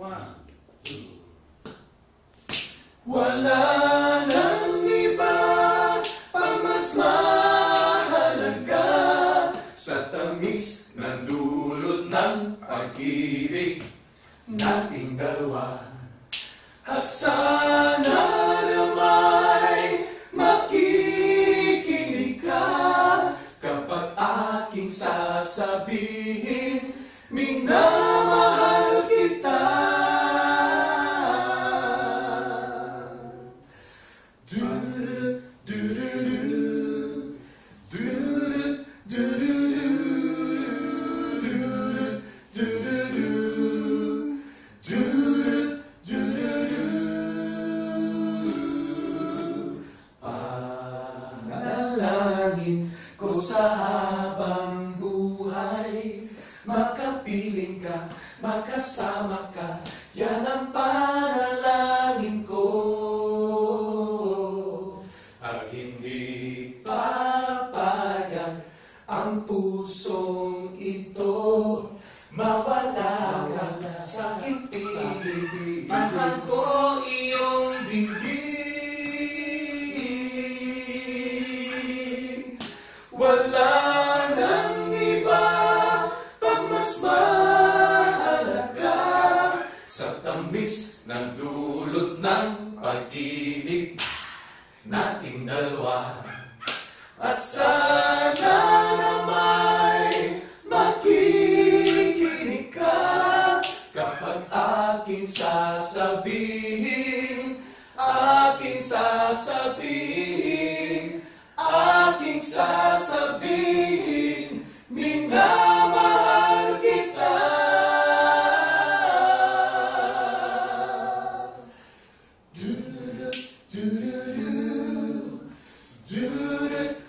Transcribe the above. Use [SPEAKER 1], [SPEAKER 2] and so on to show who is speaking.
[SPEAKER 1] 1, 2.
[SPEAKER 2] Wala nang iba pang mas mahalaga sa tamis na dulot ng pag-ibig nating dalawa. At sana nama'y makikinig ka kapag aking sasabihin, minamahal kita. Panalangin ko sa habang buhay, makapiling ka, makasama ka, yan ang panalangin ko. At hindi papayag ang pusong ito, mawala ka sa aking piling. Mahal ko iyong dinggin. Wala nang iba pang mas mahalaga sa tamis ng dulot ng pag-ibig nating dalawa. At sana nama'y makikinig ka kapag aking sasabihin, aking sasabihin, aking sasabihin, minamahal kita. Do-do-do, do-do-do, do-do-do.